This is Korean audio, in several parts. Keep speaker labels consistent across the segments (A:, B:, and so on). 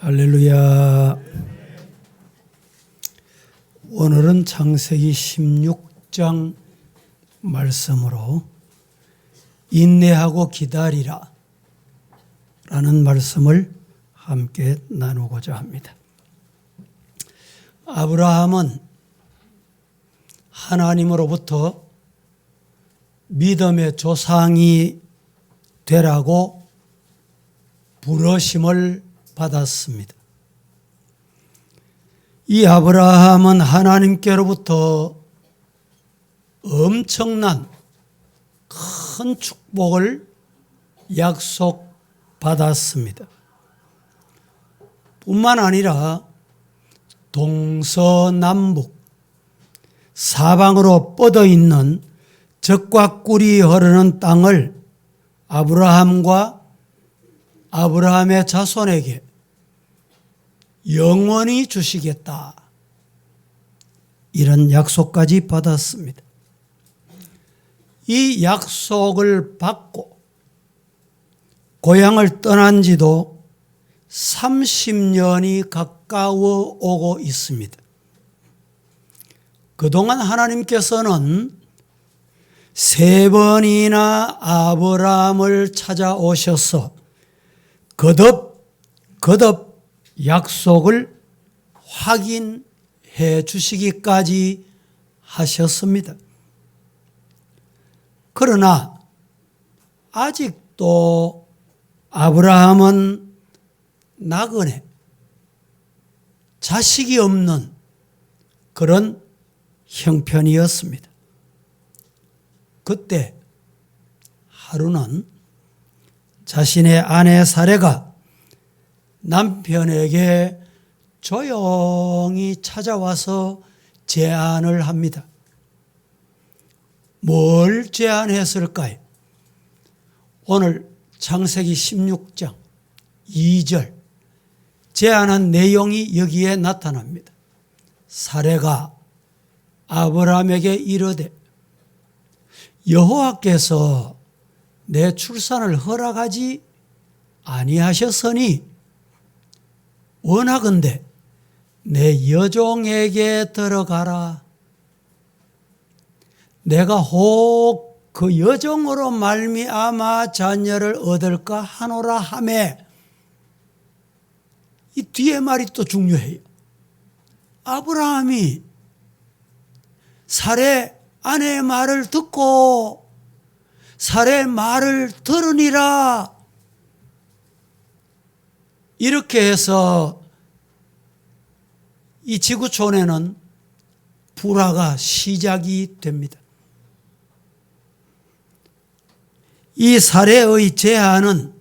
A: 할렐루야. 오늘은 창세기 16장 말씀으로 인내하고 기다리라 라는 말씀을 함께 나누고자 합니다. 아브라함은 하나님으로부터 믿음의 조상이 되라고 부르심을 받았습니다. 이 아브라함은 하나님께로부터 엄청난 큰 축복을 약속받았습니다. 뿐만 아니라 동서남북 사방으로 뻗어 있는 젖과 꿀이 흐르는 땅을 아브라함과 아브라함의 자손에게 영원히 주시겠다, 이런 약속까지 받았습니다. 이 약속을 받고 고향을 떠난 지도 30년이 가까워 오고 있습니다. 그동안 하나님께서는 3번이나 아브라함을 찾아오셔서 거듭 약속을 확인해 주시기까지 하셨습니다. 그러나 아직도 아브라함은 나그네, 자식이 없는 그런 형편이었습니다. 그때 하루는 자신의 아내 사레가 남편에게 조용히 찾아와서 제안을 합니다. 뭘 제안했을까요? 오늘 창세기 16장 2절 제안한 내용이 여기에 나타납니다. 사레가 아브라함에게 이르되 여호와께서 내 출산을 허락하지 아니하셨으니 원하건대 내 여종에게 들어가라. 내가 혹 그 여종으로 말미암아 자녀를 얻을까 하노라 하매, 이 뒤에 말이 또 중요해요. 아브라함이 사레 아내의 말을 듣고 사레의 말을 들으니라, 이렇게 해서 이 지구촌에는 불화가 시작이 됩니다. 이 사례의 제안은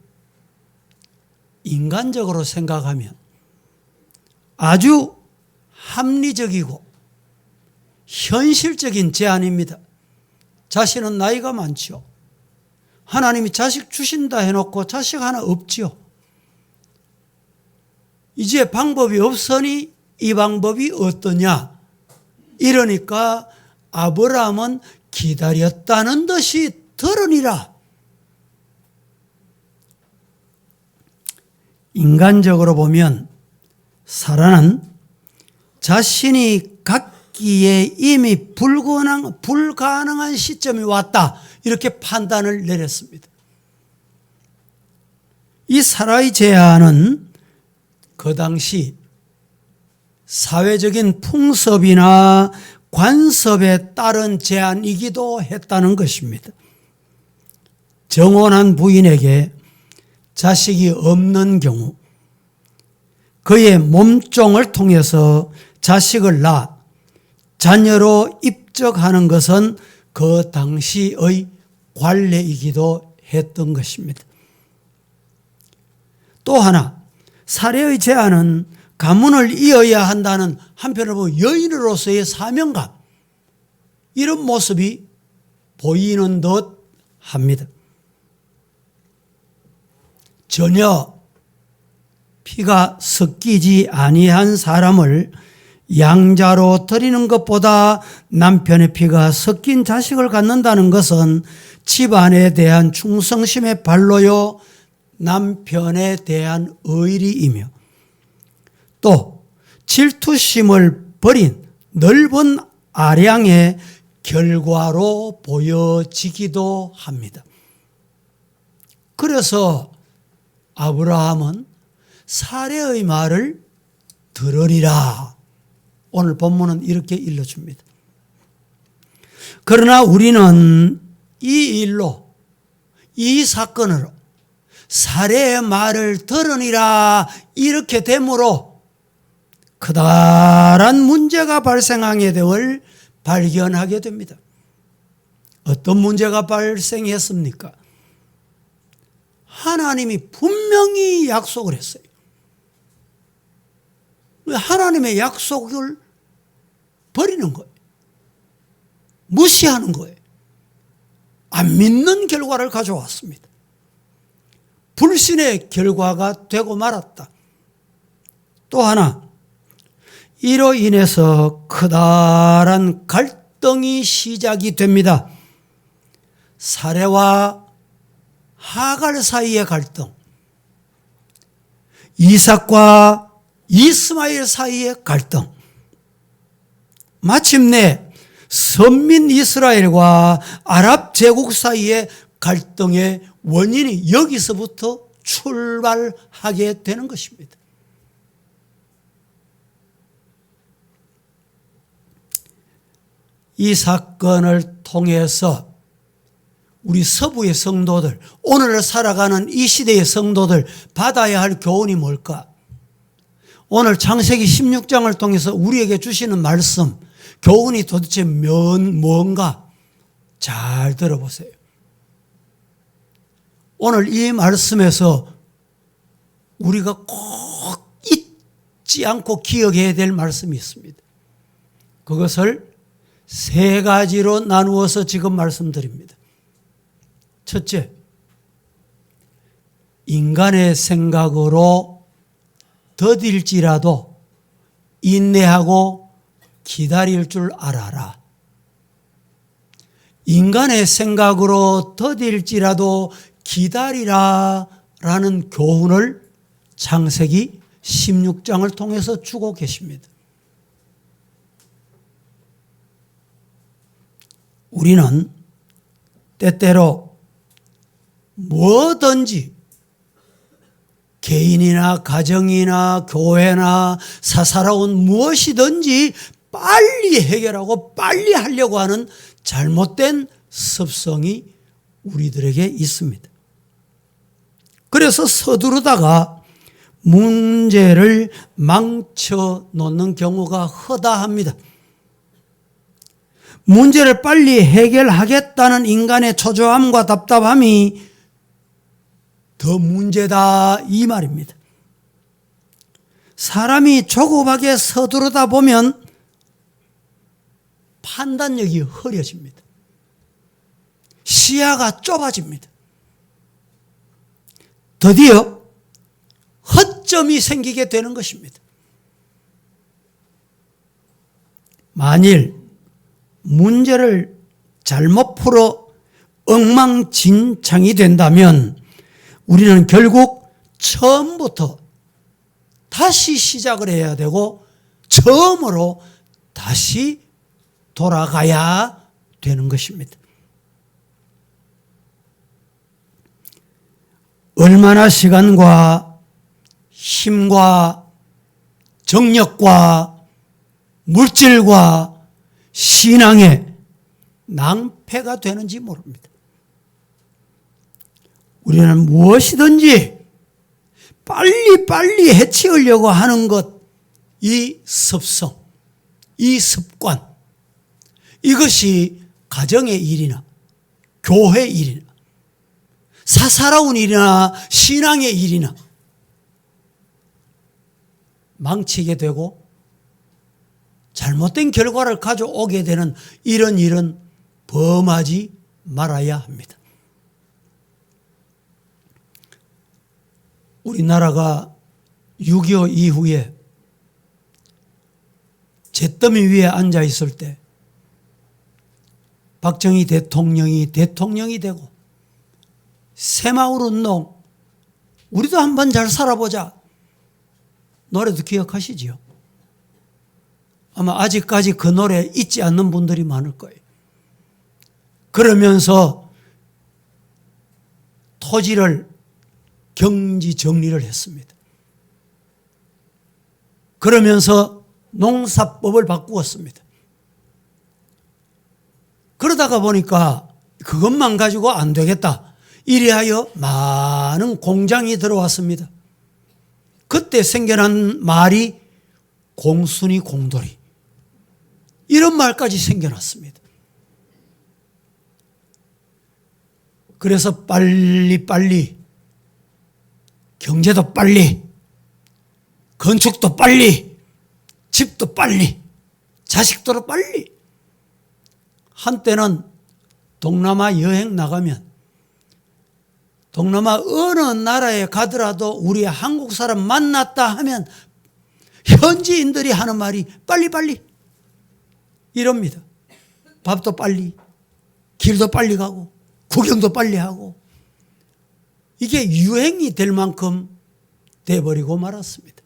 A: 인간적으로 생각하면 아주 합리적이고 현실적인 제안입니다. 자신은 나이가 많지요. 하나님이 자식 주신다 해놓고 자식 하나 없지요. 이제 방법이 없으니 이 방법이 어떠냐? 이러니까 아브라함은 기다렸다는 듯이 들으니라. 인간적으로 보면 사라는 자신이 갖기에 이미 불가능한 시점이 왔다, 이렇게 판단을 내렸습니다. 이 사라의 제안은 그 당시 사회적인 풍습이나 관습에 따른 제안이기도 했다는 것입니다. 정혼한 부인에게 자식이 없는 경우 그의 몸종을 통해서 자식을 낳아 자녀로 입적하는 것은 그 당시의 관례이기도 했던 것입니다. 또 하나, 사례의 제안은 가문을 이어야 한다는, 한편으로 보면 여인으로서의 사명감, 이런 모습이 보이는 듯 합니다. 전혀 피가 섞이지 아니한 사람을 양자로 드리는 것보다 남편의 피가 섞인 자식을 갖는다는 것은 집안에 대한 충성심의 발로요, 남편에 대한 의리이며 또 질투심을 버린 넓은 아량의 결과로 보여지기도 합니다. 그래서 아브라함은 사례의 말을 들으리라. 오늘 본문은 이렇게 일러줍니다. 그러나 우리는 이 일로, 이 사건으로 사례의 말을 들으니라 이렇게 되므로 커다란 문제가 발생하게 됨을 발견하게 됩니다. 어떤 문제가 발생했습니까? 하나님이 분명히 약속을 했어요. 하나님의 약속을 버리는 거예요. 무시하는 거예요. 안 믿는 결과를 가져왔습니다. 불신의 결과가 되고 말았다. 또 하나, 이로 인해서 커다란 갈등이 시작이 됩니다. 사레와 하갈 사이의 갈등, 이삭과 이스마엘 사이의 갈등, 마침내 선민 이스라엘과 아랍 제국 사이의 갈등의 원인이 여기서부터 출발하게 되는 것입니다. 이 사건을 통해서 우리 서부의 성도들, 오늘 살아가는 이 시대의 성도들 받아야 할 교훈이 뭘까? 오늘 창세기 16장을 통해서 우리에게 주시는 말씀, 교훈이 도대체 뭔가 잘 들어보세요. 오늘 이 말씀에서 우리가 꼭 잊지 않고 기억해야 될 말씀이 있습니다. 그것을 세 가지로 나누어서 지금 말씀드립니다. 첫째, 인간의 생각으로 더딜지라도 인내하고 기다릴 줄 알아라. 인간의 생각으로 더딜지라도 기다리라 라는 교훈을 창세기 16장을 통해서 주고 계십니다. 우리는 때때로 뭐든지 개인이나 가정이나 교회나 사사로운 무엇이든지 빨리 해결하고 빨리 하려고 하는 잘못된 습성이 우리들에게 있습니다. 그래서 서두르다가 문제를 망쳐 놓는 경우가 허다합니다. 문제를 빨리 해결하겠다는 인간의 초조함과 답답함이 더 문제다 이 말입니다. 사람이 조급하게 서두르다 보면 판단력이 흐려집니다. 시야가 좁아집니다. 드디어 허점이 생기게 되는 것입니다. 만일 문제를 잘못 풀어 엉망진창이 된다면 우리는 결국 처음부터 다시 시작을 해야 되고 처음으로 다시 돌아가야 되는 것입니다. 얼마나 시간과 힘과 정력과 물질과 신앙에 낭패가 되는지 모릅니다. 우리는 무엇이든지 빨리 해치우려고 하는 것, 이 습성, 이 습관, 이것이 가정의 일이나 교회 일이나 사사로운 일이나 신앙의 일이나 망치게 되고 잘못된 결과를 가져오게 되는 이런 일은 범하지 말아야 합니다. 우리나라가 6.25 이후에 잿더미 위에 앉아 있을 때 박정희 대통령이 되고 새마을 운동, 우리도 한번 잘 살아보자. 노래도 기억하시지요? 아마 아직까지 그 노래 잊지 않는 분들이 많을 거예요. 그러면서 토지를 경지 정리를 했습니다. 그러면서 농사법을 바꾸었습니다. 그러다가 보니까 그것만 가지고 안 되겠다. 이래하여 많은 공장이 들어왔습니다. 그때 생겨난 말이 공순이 공돌이, 이런 말까지 생겨났습니다. 그래서 빨리빨리 경제도 빨리, 건축도 빨리, 집도 빨리, 자식도 빨리. 한때는 동남아 여행 나가면 동남아 어느 나라에 가더라도 우리 한국 사람 만났다 하면 현지인들이 하는 말이 빨리빨리 이럽니다. 밥도 빨리, 길도 빨리 가고, 구경도 빨리 하고, 이게 유행이 될 만큼 돼버리고 말았습니다.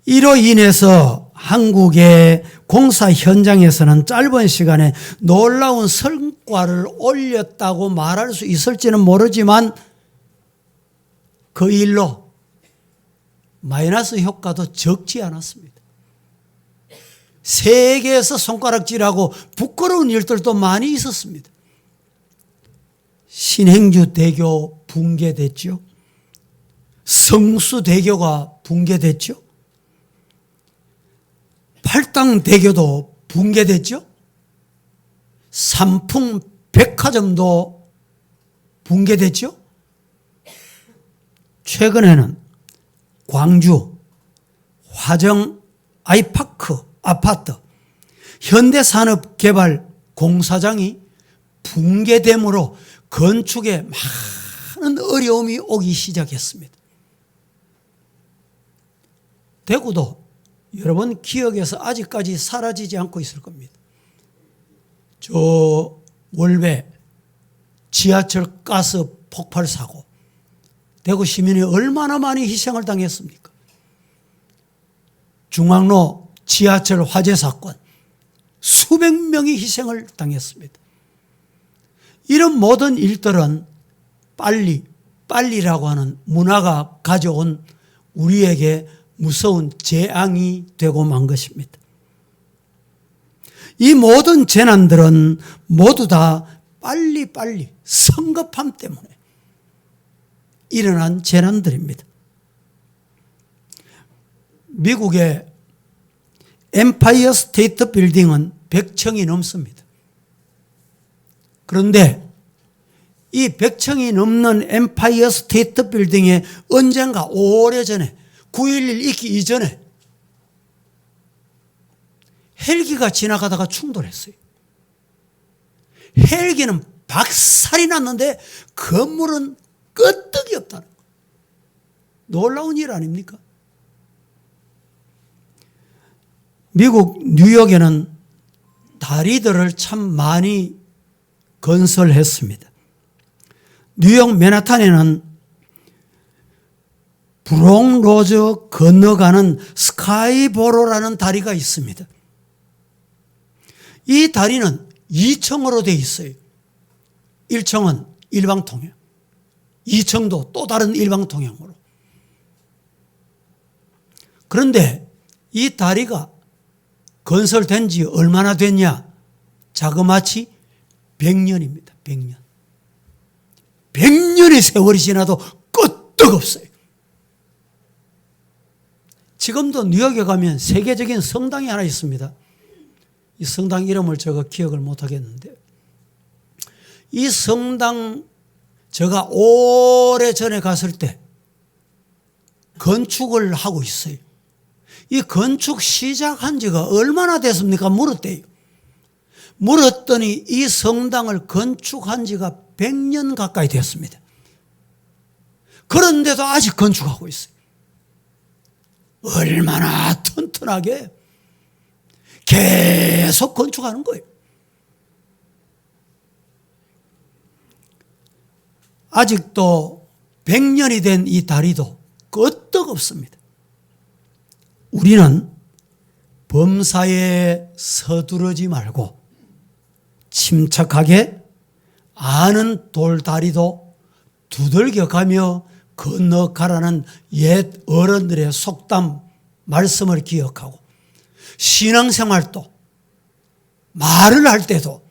A: 이로 인해서 한국의 공사 현장에서는 짧은 시간에 놀라운 성과를 올렸다고 말할 수 있을지는 모르지만 그 일로 마이너스 효과도 적지 않았습니다. 세계에서 손가락질하고 부끄러운 일들도 많이 있었습니다. 신행주대교 붕괴됐죠. 성수대교가 붕괴됐죠. 팔당대교도 붕괴됐죠. 삼풍백화점도 붕괴됐죠. 최근에는 광주 화정 아이파크 아파트 현대산업개발 공사장이 붕괴됨으로 건축에 많은 어려움이 오기 시작했습니다. 대구도 여러분 기억에서 아직까지 사라지지 않고 있을 겁니다. 저 월배 지하철 가스 폭발 사고, 대구 시민이 얼마나 많이 희생을 당했습니까? 중앙로 지하철 화재 사건, 수백 명이 희생을 당했습니다. 이런 모든 일들은 빨리라고 하는 문화가 가져온 우리에게 무서운 재앙이 되고 만 것입니다. 이 모든 재난들은 모두 다 빨리 성급함 때문에 일어난 재난들입니다. 미국의 엠파이어 스테이트 빌딩은 100층이 넘습니다. 그런데 이 100층이 넘는 엠파이어 스테이트 빌딩에 언젠가 오래전에 9.11 있기 이전에 헬기가 지나가다가 충돌했어요. 헬기는 박살이 났는데 건물은 끄떡이 없다는 거. 놀라운 일 아닙니까? 미국 뉴욕에는 다리들을 참 많이 건설했습니다. 뉴욕 맨하탄에는 브롱로즈 건너가는 스카이보로라는 다리가 있습니다. 이 다리는 2층으로 되어 있어요. 1층은 일방통행, 2층도 또 다른 일방통행으로. 그런데 이 다리가 건설된 지 얼마나 됐냐? 자그마치 100년입니다. 100년. 100년의 세월이 지나도 끄떡없어요. 지금도 뉴욕에 가면 세계적인 성당이 하나 있습니다. 이 성당 이름을 제가 기억을 못하겠는데, 이 성당 제가 오래전에 갔을 때 건축을 하고 있어요. 이 건축 시작한 지가 얼마나 됐습니까? 물었대요. 물었더니 이 성당을 건축한 지가 100년 가까이 됐습니다. 그런데도 아직 건축하고 있어요. 얼마나 튼튼하게 계속 건축하는 거예요. 아직도 100년이 된 이 다리도 끄떡 없습니다. 우리는 범사에 서두르지 말고 침착하게 아는 돌다리도 두들겨가며 건너가라는 옛 어른들의 속담 말씀을 기억하고, 신앙생활도 말을 할 때도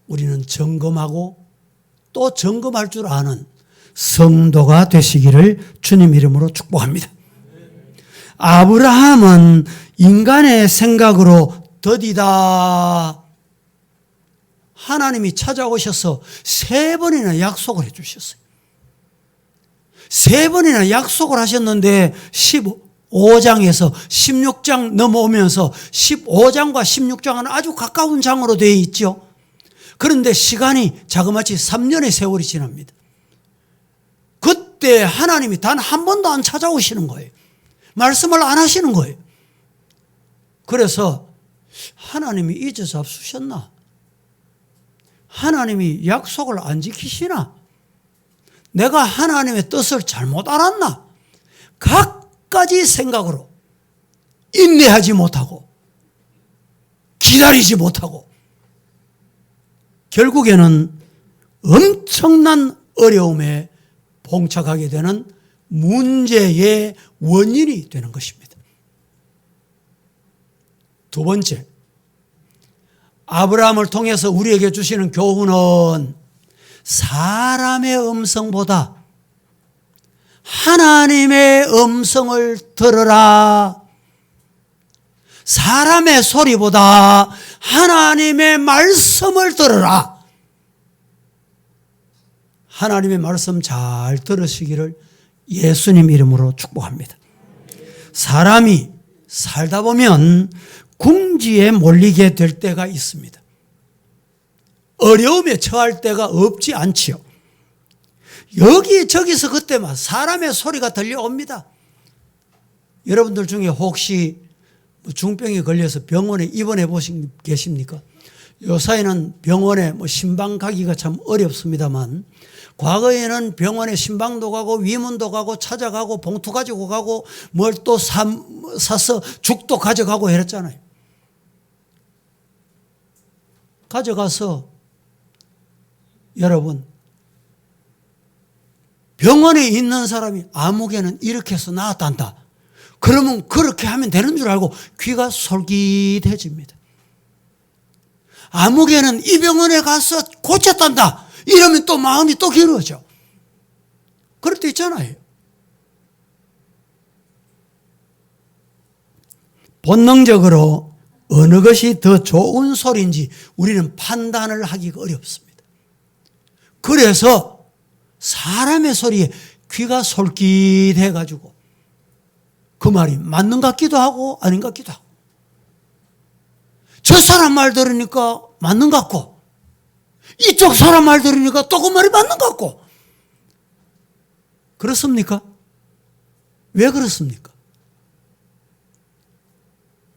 A: 우리는 점검하고 또 점검할 줄 아는 성도가 되시기를 주님 이름으로 축복합니다. 아브라함은 인간의 생각으로 더디다 하나님이 찾아오셔서 3번이나 약속을 해 주셨어요. 3번이나 약속을 하셨는데 15장에서 16장 넘어오면서 15장과 16장은 아주 가까운 장으로 되어 있죠. 그런데 시간이 자그마치 3년의 세월이 지납니다. 그때 하나님이 단 한 번도 안 찾아오시는 거예요. 말씀을 안 하시는 거예요. 그래서 하나님이 잊어 잡수셨나? 하나님이 약속을 안 지키시나? 내가 하나님의 뜻을 잘못 알았나? 갖가지 생각으로 인내하지 못하고 기다리지 못하고 결국에는 엄청난 어려움에 봉착하게 되는 문제의 원인이 되는 것입니다. 두 번째, 아브라함을 통해서 우리에게 주시는 교훈은 사람의 음성보다 하나님의 음성을 들으라. 사람의 소리보다 하나님의 말씀을 들으라. 하나님의 말씀 잘 들으시기를 예수님 이름으로 축복합니다. 사람이 살다 보면 궁지에 몰리게 될 때가 있습니다. 어려움에 처할 때가 없지 않지요. 여기저기서 그때만 사람의 소리가 들려옵니다. 여러분들 중에 혹시 중병에 걸려서 병원에 입원해 보신 계십니까? 요사이는 병원에 신방 가기가 참 어렵습니다만, 과거에는 병원에 신방도 가고 위문도 가고 찾아가고 봉투 가지고 가고 뭘 또 사서 죽도 가져가고 이랬잖아요. 가져가서 여러분, 병원에 있는 사람이 아무개는 이렇게 해서 나았단다. 그러면 그렇게 하면 되는 줄 알고 귀가 솔깃해집니다. 아무개는 이 병원에 가서 고쳤단다. 이러면 또 마음이 또 길어져. 그럴 때 있잖아요. 본능적으로 어느 것이 더 좋은 소리인지 우리는 판단을 하기가 어렵습니다. 그래서 사람의 소리에 귀가 솔깃해가지고 그 말이 맞는 것 같기도 하고 아닌 것 같기도 하고, 저 사람 말 들으니까 맞는 것 같고 이쪽 사람 말 들으니까 또 그 말이 맞는 것 같고. 그렇습니까? 왜 그렇습니까?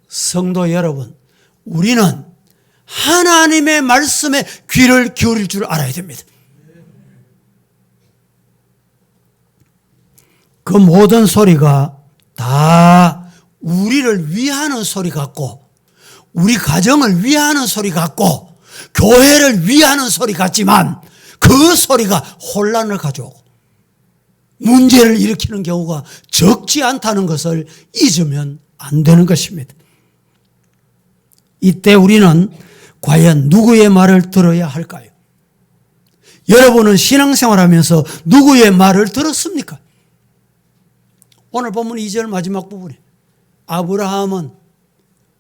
A: 성도 여러분, 우리는 하나님의 말씀에 귀를 기울일 줄 알아야 됩니다. 그 모든 소리가 다 우리를 위하는 소리 같고, 우리 가정을 위하는 소리 같고, 교회를 위하는 소리 같지만 그 소리가 혼란을 가져오고 문제를 일으키는 경우가 적지 않다는 것을 잊으면 안 되는 것입니다. 이때 우리는 과연 누구의 말을 들어야 할까요? 여러분은 신앙생활하면서 누구의 말을 들었습니까? 오늘 본문 2절 마지막 부분에 아브라함은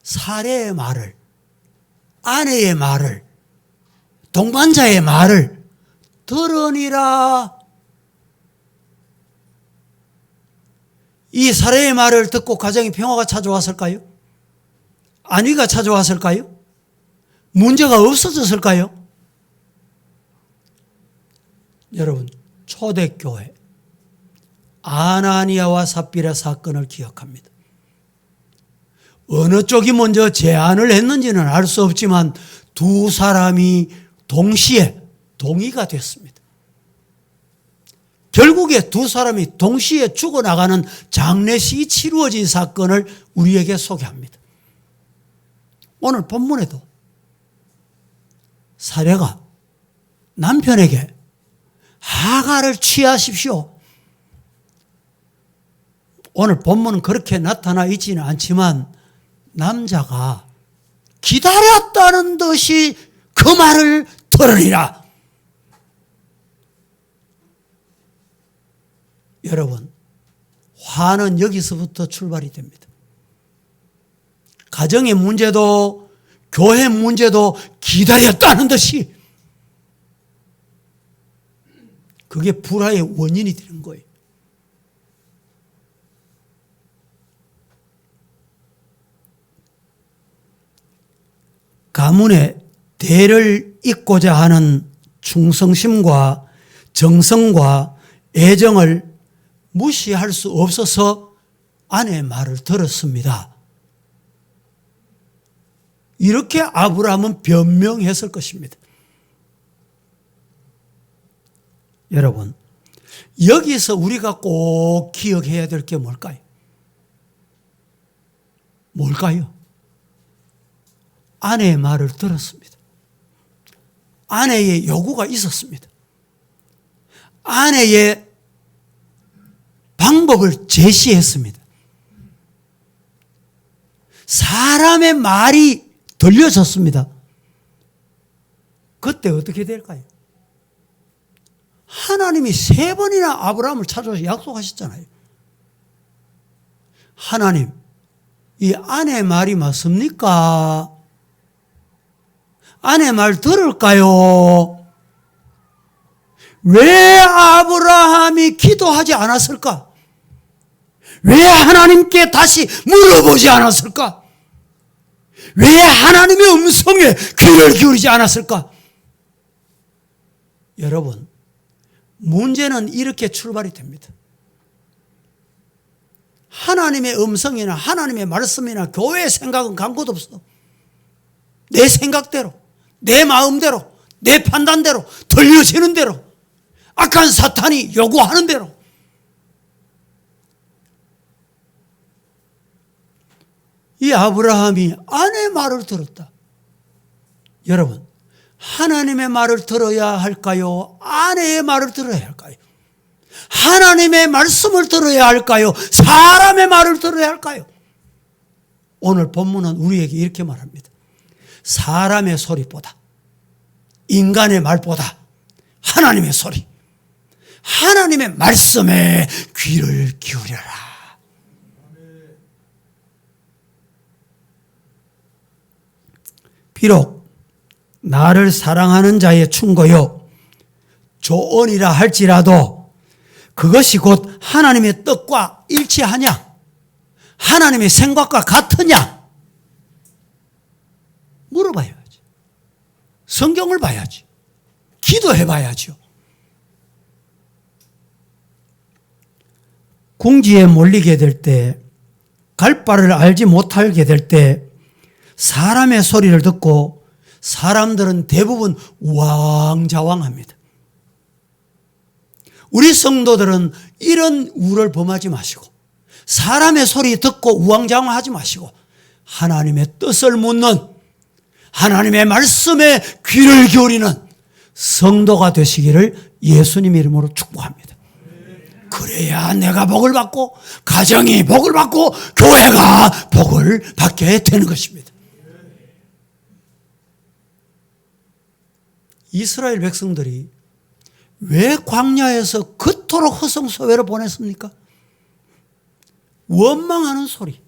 A: 사례의 말을, 아내의 말을, 동반자의 말을 들으니라. 이 사례의 말을 듣고 가정에 평화가 찾아왔을까요? 안위가 찾아왔을까요? 문제가 없어졌을까요? 여러분, 초대교회 아나니아와 삽비라 사건을 기억합니다. 어느 쪽이 먼저 제안을 했는지는 알 수 없지만 두 사람이 동시에 동의가 됐습니다. 결국에 두 사람이 동시에 죽어나가는 장례식이 치루어진 사건을 우리에게 소개합니다. 오늘 본문에도 사례가 남편에게 하가를 취하십시오. 오늘 본문은 그렇게 나타나 있지는 않지만 남자가 기다렸다는 듯이 그 말을 들으리라. 여러분, 화는 여기서부터 출발이 됩니다. 가정의 문제도 교회 문제도 기다렸다는 듯이 그게 불화의 원인이 되는 거예요. 가문의 대를 잇고자 하는 충성심과 정성과 애정을 무시할 수 없어서 아내의 말을 들었습니다. 이렇게 아브라함은 변명했을 것입니다. 여러분, 여기서 우리가 꼭 기억해야 될 게 뭘까요? 뭘까요? 아내의 말을 들었습니다. 아내의 요구가 있었습니다. 아내의 방법을 제시했습니다. 사람의 말이 들려졌습니다. 그때 어떻게 될까요? 하나님이 3번이나 아브라함을 찾아서 약속하셨잖아요. 하나님, 이 아내의 말이 맞습니까? 아내 말 들을까요? 왜 아브라함이 기도하지 않았을까? 왜 하나님께 다시 물어보지 않았을까? 왜 하나님의 음성에 귀를 기울이지 않았을까? 여러분, 문제는 이렇게 출발이 됩니다. 하나님의 음성이나 하나님의 말씀이나 교회의 생각은 간 곳 없어. 내 생각대로, 내 마음대로, 내 판단대로, 들려지는 대로, 악한 사탄이 요구하는 대로. 이 아브라함이 아내의 말을 들었다. 여러분, 하나님의 말을 들어야 할까요? 아내의 말을 들어야 할까요? 하나님의 말씀을 들어야 할까요? 사람의 말을 들어야 할까요? 오늘 본문은 우리에게 이렇게 말합니다. 사람의 소리보다, 인간의 말보다 하나님의 소리, 하나님의 말씀에 귀를 기울여라. 비록 나를 사랑하는 자의 충고요 조언이라 할지라도 그것이 곧 하나님의 뜻과 일치하냐? 하나님의 생각과 같으냐? 물어봐야지. 성경을 봐야지. 기도해 봐야죠. 궁지에 몰리게 될 때, 갈 바를 알지 못하게 될 때 사람의 소리를 듣고 사람들은 대부분 우왕좌왕합니다. 우리 성도들은 이런 우를 범하지 마시고 사람의 소리 듣고 우왕좌왕하지 마시고 하나님의 뜻을 묻는 하나님의 말씀에 귀를 기울이는 성도가 되시기를 예수님 이름으로 축복합니다. 그래야 내가 복을 받고 가정이 복을 받고 교회가 복을 받게 되는 것입니다. 이스라엘 백성들이 왜 광야에서 그토록 허송소외를 보냈습니까? 원망하는 소리,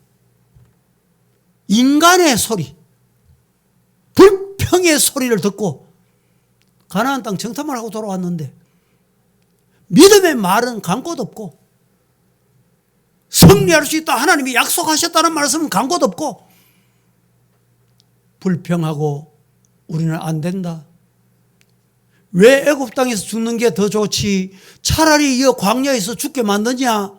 A: 인간의 소리, 불평의 소리를 듣고 가나안 땅 정탐을 하고 돌아왔는데 믿음의 말은 간 곳 없고 승리할 수 있다 하나님이 약속하셨다는 말씀은 간 곳 없고 불평하고 우리는 안 된다. 왜 애굽 땅에서 죽는 게 더 좋지 차라리 이 광야에서 죽게 만드냐?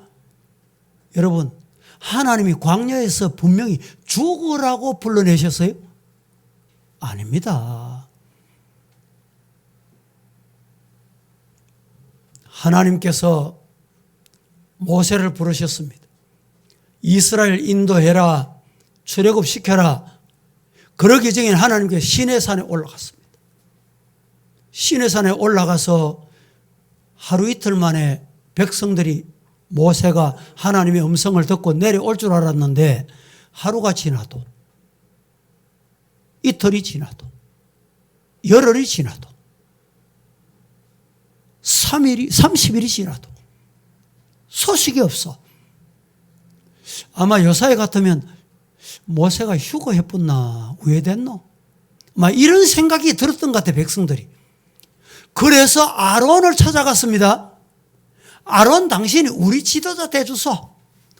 A: 여러분, 하나님이 광야에서 분명히 죽으라고 불러내셨어요? 아닙니다. 하나님께서 모세를 부르셨습니다. 이스라엘 인도해라, 출애굽시켜라. 그러기 전에 하나님께서 시내산에 올라갔습니다. 시내산에 올라가서 하루 이틀 만에 백성들이 모세가 하나님의 음성을 듣고 내려올 줄 알았는데 하루가 지나도 이틀이 지나도 열흘이 지나도 30일이 지나도 소식이 없어. 아마 요사이 같으면 모세가 휴거해뿐나 왜 됐노? 막 이런 생각이 들었던 것 같아, 백성들이. 그래서 아론을 찾아갔습니다. 아론, 당신이 우리 지도자 돼주소.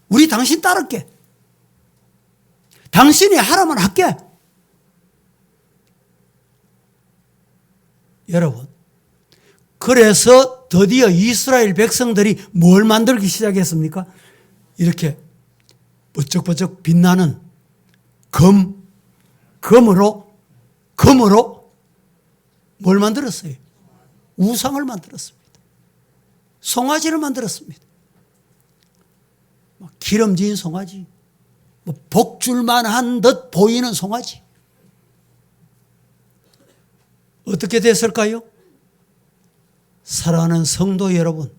A: 우리 당신 따를게. 당신이 하라면 할게. 여러분, 그래서 드디어 이스라엘 백성들이 뭘 만들기 시작했습니까? 이렇게 번쩍번쩍 빛나는 금으로 뭘 만들었어요? 우상을 만들었습니다. 송아지를 만들었습니다. 기름진 송아지, 복줄만한 듯 보이는 송아지. 어떻게 됐을까요? 사랑하는 성도 여러분,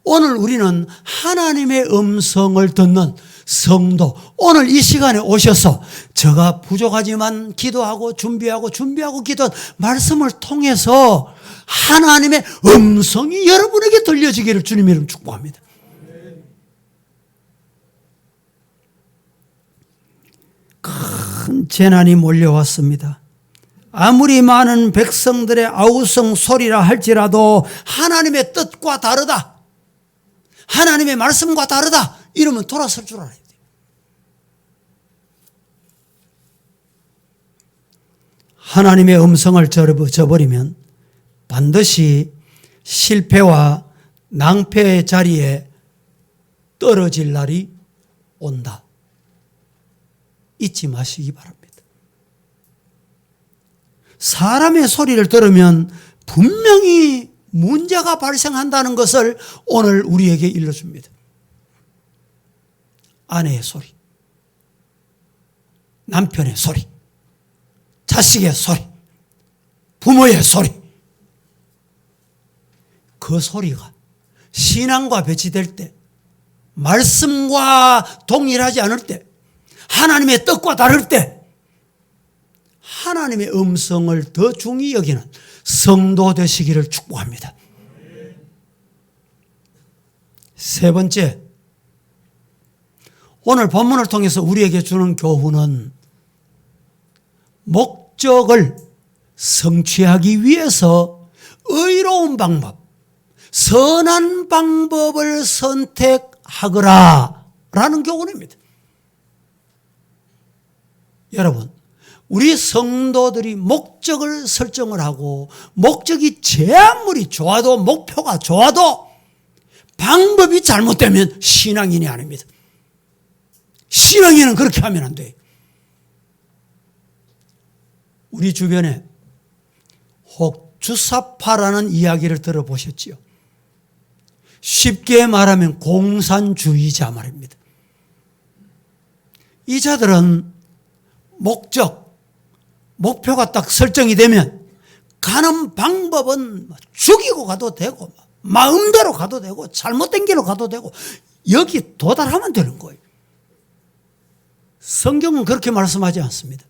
A: 오늘 우리는 하나님의 음성을 듣는 성도, 오늘 이 시간에 오셔서 제가 부족하지만 기도하고 준비하고 기도한 말씀을 통해서 하나님의 음성이 여러분에게 들려지기를 주님의 이름 축복합니다. 큰 재난이 몰려왔습니다. 아무리 많은 백성들의 아우성 소리라 할지라도 하나님의 뜻과 다르다, 하나님의 말씀과 다르다 이러면 돌아설 줄 알아야 돼요. 하나님의 음성을 저버리면 반드시 실패와 낭패의 자리에 떨어질 날이 온다. 잊지 마시기 바랍니다. 사람의 소리를 들으면 분명히 문제가 발생한다는 것을 오늘 우리에게 일러줍니다. 아내의 소리, 남편의 소리, 자식의 소리, 부모의 소리, 그 소리가 신앙과 배치될 때, 말씀과 동일하지 않을 때, 하나님의 뜻과 다를 때 하나님의 음성을 더 중히 여기는 성도 되시기를 축복합니다. 세 번째, 오늘 본문을 통해서 우리에게 주는 교훈은 목적을 성취하기 위해서 의로운 방법, 선한 방법을 선택하거라 라는 교훈입니다. 여러분, 우리 성도들이 목적을 설정을 하고 목적이 제 아무리 좋아도, 목표가 좋아도 방법이 잘못되면 신앙인이 아닙니다. 신앙인은 그렇게 하면 안 돼요. 우리 주변에 혹 주사파라는 이야기를 들어보셨지요? 쉽게 말하면 공산주의자 말입니다. 이 자들은 목표가 딱 설정이 되면 가는 방법은 죽이고 가도 되고 마음대로 가도 되고 잘못된 길로 가도 되고 여기 도달하면 되는 거예요. 성경은 그렇게 말씀하지 않습니다.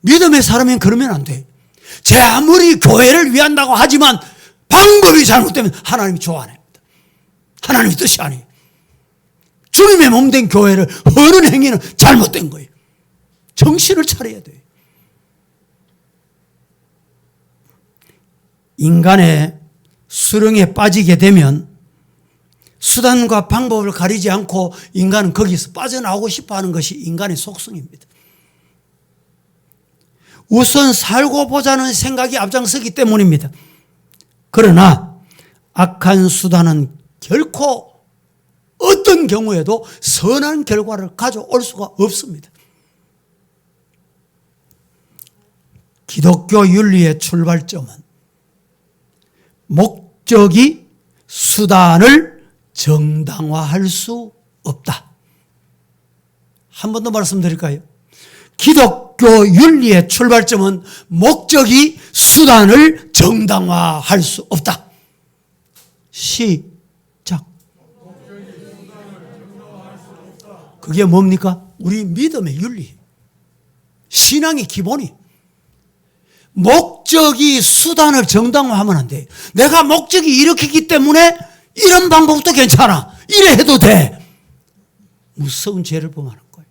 A: 믿음의 사람은 그러면 안 돼요. 제 아무리 교회를 위한다고 하지만 방법이 잘못되면 하나님이 좋아 안 합니다. 하나님의 뜻이 아니에요. 주님의 몸된 교회를 하는 행위는 잘못된 거예요. 정신을 차려야 돼요. 인간의 수렁에 빠지게 되면 수단과 방법을 가리지 않고 인간은 거기서 빠져나오고 싶어 하는 것이 인간의 속성입니다. 우선 살고 보자는 생각이 앞장서기 때문입니다. 그러나 악한 수단은 결코 어떤 경우에도 선한 결과를 가져올 수가 없습니다. 기독교 윤리의 출발점은 목적이 수단을 정당화할 수 없다. 한 번 더 말씀드릴까요? 기독교 윤리의 출발점은 목적이 수단을 정당화할 수 없다. 시작. 그게 뭡니까? 우리 믿음의 윤리. 신앙의 기본이. 목적이 수단을 정당화하면 안 돼요. 내가 목적이 이렇게기 때문에 이런 방법도 괜찮아. 이래 해도 돼. 무서운 죄를 범하는 거예요.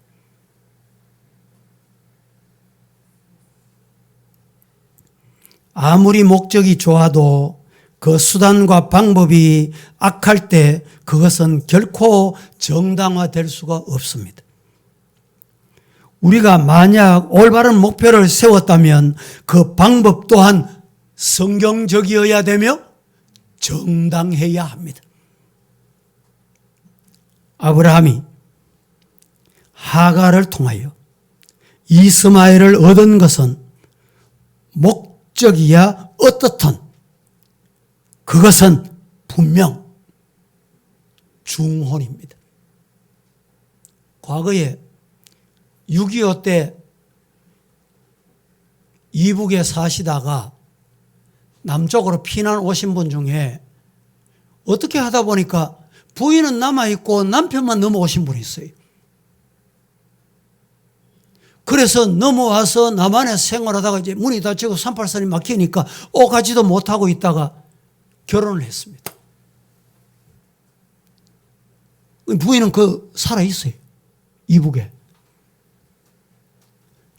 A: 아무리 목적이 좋아도 그 수단과 방법이 악할 때 그것은 결코 정당화될 수가 없습니다. 우리가 만약 올바른 목표를 세웠다면 그 방법 또한 성경적이어야 되며 정당해야 합니다. 아브라함이 하갈을 통하여 이스마엘을 얻은 것은 목적이야 어떻든 그것은 분명 중혼입니다. 과거에 6.25 때 이북에 사시다가 남쪽으로 피난 오신 분 중에 어떻게 하다 보니까 부인은 남아있고 남편만 넘어오신 분이 있어요. 그래서 넘어와서 남한에 생활하다가 이제 문이 닫히고 383이 막히니까 오가지도 못하고 있다가 결혼을 했습니다. 부인은 살아있어요. 이북에.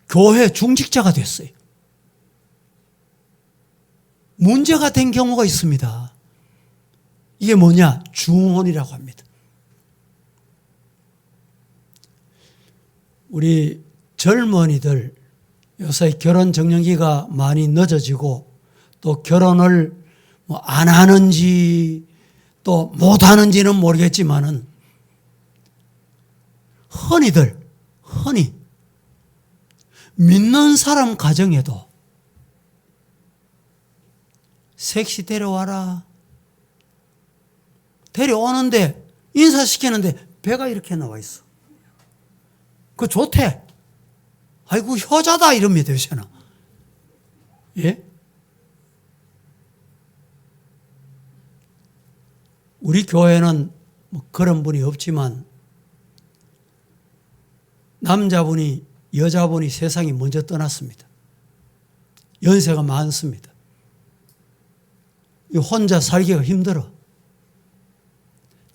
A: 교회 중직자가 됐어요. 문제가 된 경우가 있습니다. 이게 뭐냐? 중혼이라고 합니다. 우리 젊은이들 요새 결혼 정년기가 많이 늦어지고 또 결혼을 안 하는지 또 못 하는지는 모르겠지만은 흔히 믿는 사람 가정에도 섹시 데려와라. 데려오는데 인사시키는데 배가 이렇게 나와 있어. 그거 좋대. 아이고 효자다 이럽니다 요새는. 예? 우리 교회는 그런 분이 없지만 남자분이 여자분이 세상이 먼저 떠났습니다. 연세가 많습니다. 혼자 살기가 힘들어.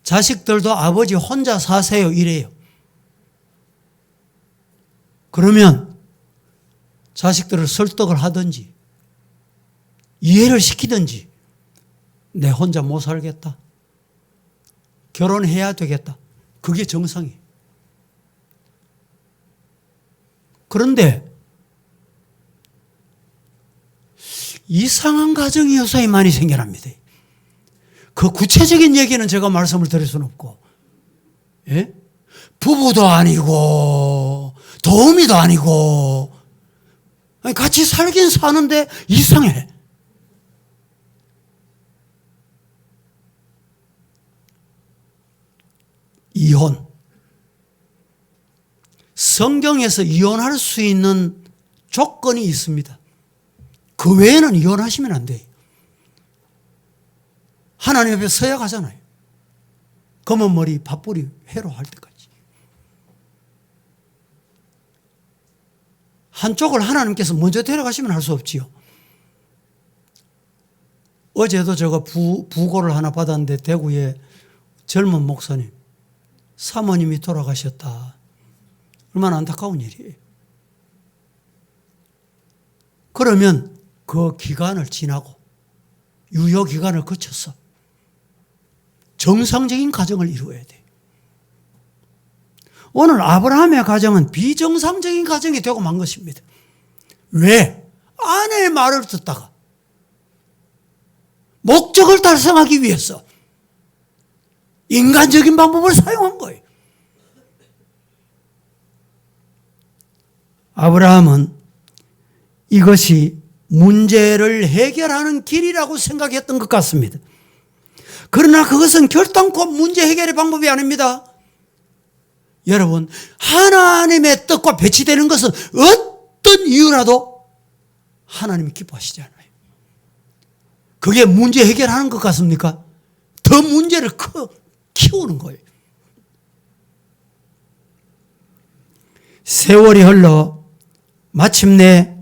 A: 자식들도 아버지 혼자 사세요 이래요. 그러면 자식들을 설득을 하든지 이해를 시키든지 내 혼자 못 살겠다. 결혼해야 되겠다. 그게 정상이에요. 그런데 이상한 가정이 요새 많이 생겨납니다. 그 구체적인 얘기는 제가 말씀을 드릴 수는 없고, 예? 부부도 아니고 도우미도 아니고 같이 살긴 사는데 이상해. 이혼. 성경에서 이혼할 수 있는 조건이 있습니다. 그 외에는 이혼하시면 안 돼요. 하나님 앞에 서야 가잖아요. 검은 머리, 팥뿌리, 회로 할 때까지. 한쪽을 하나님께서 먼저 데려가시면 할 수 없지요. 어제도 제가 부고를 하나 받았는데 대구에 젊은 목사님, 사모님이 돌아가셨다. 얼마나 안타까운 일이에요. 그러면 그 기간을 지나고 유효 기간을 거쳐서 정상적인 가정을 이루어야 돼요. 오늘 아브라함의 가정은 비정상적인 가정이 되고 만 것입니다. 왜? 아내의 말을 듣다가 목적을 달성하기 위해서 인간적인 방법을 사용한 거예요. 아브라함은 이것이 문제를 해결하는 길이라고 생각했던 것 같습니다. 그러나 그것은 결단코 문제 해결의 방법이 아닙니다. 여러분, 하나님의 뜻과 배치되는 것은 어떤 이유라도 하나님이 기뻐하시지 않아요. 그게 문제 해결하는 것 같습니까? 더 문제를 키우는 거예요. 세월이 흘러 마침내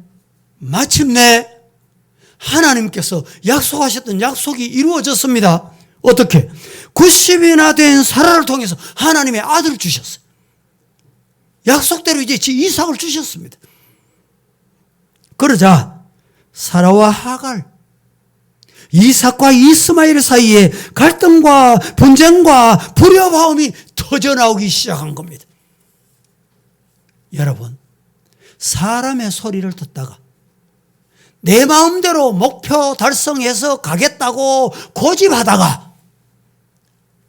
A: 하나님께서 약속하셨던 약속이 이루어졌습니다. 어떻게? 90이나 된 사라를 통해서 하나님의 아들을 주셨어요. 약속대로 이제 이삭을 주셨습니다. 그러자 사라와 하갈, 이삭과 이스마엘 사이에 갈등과 분쟁과 불협화음이 터져나오기 시작한 겁니다. 여러분, 사람의 소리를 듣다가 내 마음대로 목표 달성해서 가겠다고 고집하다가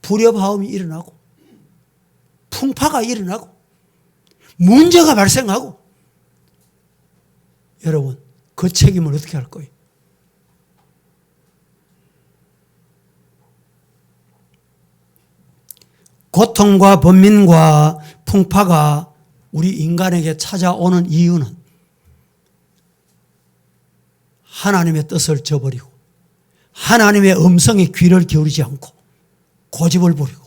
A: 불협화음이 일어나고 풍파가 일어나고 문제가 발생하고, 여러분, 그 책임을 어떻게 할 거예요? 고통과 번민과 풍파가 우리 인간에게 찾아오는 이유는 하나님의 뜻을 저버리고 하나님의 음성에 귀를 기울이지 않고 고집을 부리고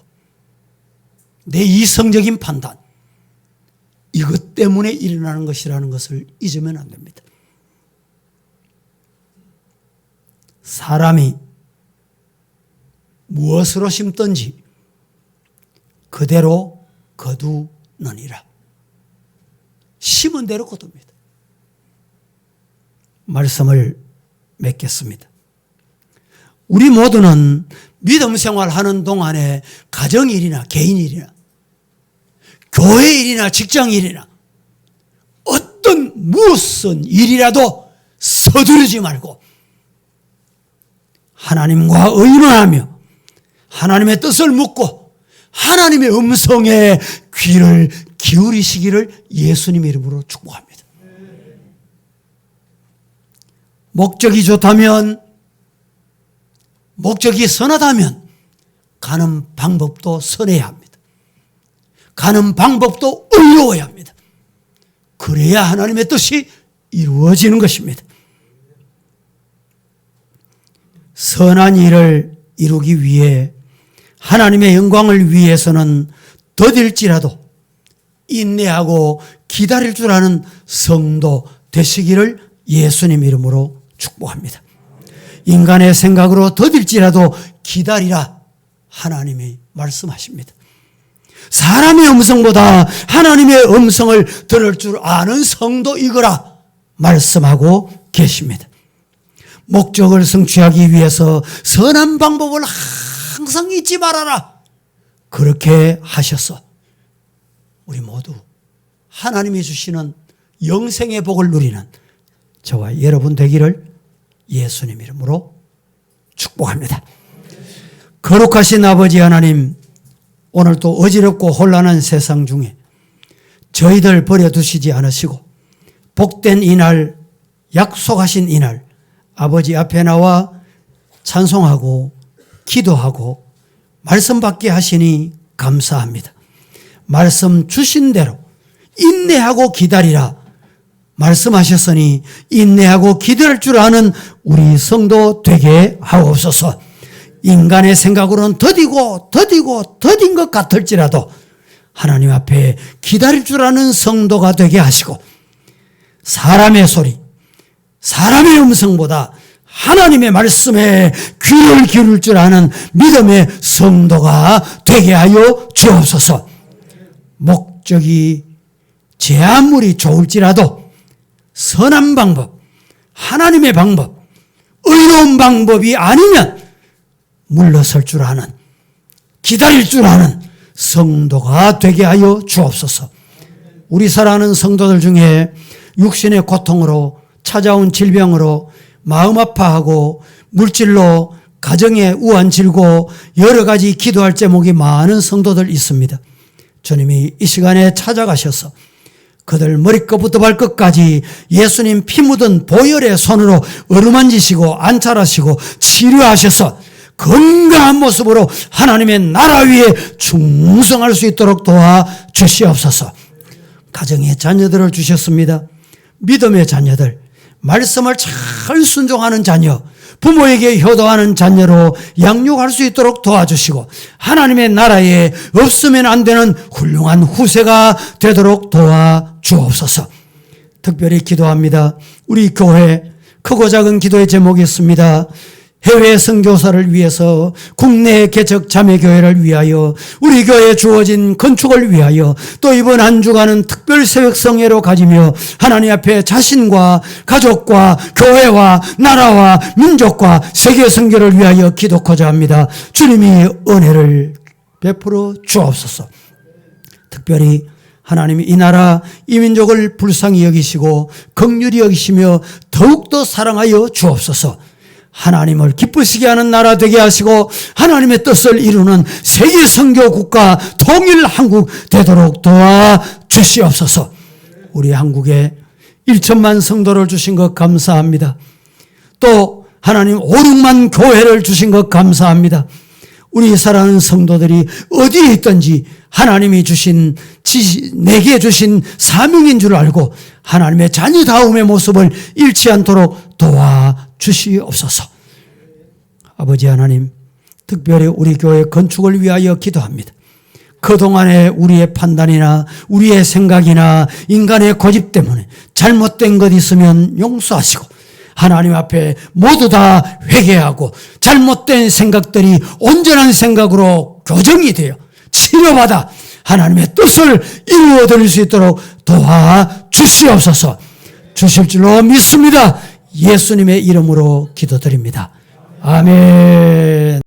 A: 내 이성적인 판단, 이것 때문에 일어나는 것이라는 것을 잊으면 안 됩니다. 사람이 무엇으로 심든지 그대로 거두느니라. 심은 대로 거둡니다. 말씀을 맺겠습니다. 우리 모두는 믿음 생활하는 동안에 가정일이나 개인일이나 교회 일이나 직장 일이나 어떤 무슨 일이라도 서두르지 말고 하나님과 의논하며 하나님의 뜻을 묻고 하나님의 음성에 귀를 기울이시기를 예수님 이름으로 축복합니다. 목적이 좋다면, 목적이 선하다면 가는 방법도 선해야 합니다. 가는 방법도 의로워야 합니다. 그래야 하나님의 뜻이 이루어지는 것입니다. 선한 일을 이루기 위해 하나님의 영광을 위해서는 더딜지라도 인내하고 기다릴 줄 아는 성도 되시기를 예수님 이름으로 축복합니다. 인간의 생각으로 더딜지라도 기다리라 하나님이 말씀하십니다. 사람의 음성보다 하나님의 음성을 들을 줄 아는 성도이거라 말씀하고 계십니다. 목적을 성취하기 위해서 선한 방법을 항상 잊지 말아라. 그렇게 하셔서 우리 모두 하나님이 주시는 영생의 복을 누리는 저와 여러분 되기를 예수님 이름으로 축복합니다. 거룩하신 아버지 하나님, 오늘도 어지럽고 혼란한 세상 중에 저희들 버려두시지 않으시고 복된 이날, 약속하신 이날 아버지 앞에 나와 찬송하고 기도하고 말씀 받게 하시니 감사합니다. 말씀 주신 대로 인내하고 기다리라 말씀하셨으니 인내하고 기다릴 줄 아는 우리 성도 되게 하옵소서. 인간의 생각으로는 더딘 것 같을지라도 하나님 앞에 기다릴 줄 아는 성도가 되게 하시고, 사람의 소리, 사람의 음성보다 하나님의 말씀에 귀를 기울일 줄 아는 믿음의 성도가 되게 하여 주옵소서. 목적이 제 아무리 좋을지라도 선한 방법, 하나님의 방법, 의로운 방법이 아니면 물러설 줄 아는, 기다릴 줄 아는 성도가 되게 하여 주옵소서. 우리 사랑하는 성도들 중에 육신의 고통으로 찾아온 질병으로 마음 아파하고 물질로 가정에 우환질고 여러 가지 기도할 제목이 많은 성도들 있습니다. 주님이 이 시간에 찾아가셔서 그들 머리끝부터 발끝까지 예수님 피 묻은 보혈의 손으로 어루만지시고 안찰하시고 치료하셔서 건강한 모습으로 하나님의 나라 위에 충성할 수 있도록 도와주시옵소서. 가정의 자녀들을 주셨습니다. 믿음의 자녀들, 말씀을 잘 순종하는 자녀, 부모에게 효도하는 자녀로 양육할 수 있도록 도와주시고 하나님의 나라에 없으면 안 되는 훌륭한 후세가 되도록 도와주옵소서. 특별히 기도합니다. 우리 교회 크고 작은 기도의 제목이 있습니다. 해외 선교사를 위해서, 국내 개척 자매교회를 위하여, 우리 교회에 주어진 건축을 위하여, 또 이번 한 주간은 특별 새벽 성회로 가지며 하나님 앞에 자신과 가족과 교회와 나라와 민족과 세계 선교를 위하여 기도하고자 합니다. 주님이 은혜를 베풀어 주옵소서. 특별히 하나님이 이 나라, 이 민족을 불쌍히 여기시고 긍휼히 여기시며 더욱더 사랑하여 주옵소서. 하나님을 기쁘시게 하는 나라 되게 하시고 하나님의 뜻을 이루는 세계 선교 국가 통일 한국 되도록 도와주시옵소서. 우리 한국에 1천만 성도를 주신 것 감사합니다. 또 하나님 5, 6만 교회를 주신 것 감사합니다. 우리 사랑하는 성도들이 어디에 있든지 하나님이 주신 내게 주신 사명인 줄 알고 하나님의 자녀다움의 모습을 잃지 않도록 도와주시옵소서. 아버지 하나님, 특별히 우리 교회 건축을 위하여 기도합니다. 그동안에 우리의 판단이나 우리의 생각이나 인간의 고집 때문에 잘못된 것 있으면 용서하시고 하나님 앞에 모두 다 회개하고 잘못된 생각들이 온전한 생각으로 교정이 되어 치료받아 하나님의 뜻을 이루어 드릴 수 있도록 도와주시옵소서. 주실 줄로 믿습니다. 예수님의 이름으로 기도드립니다. 아멘.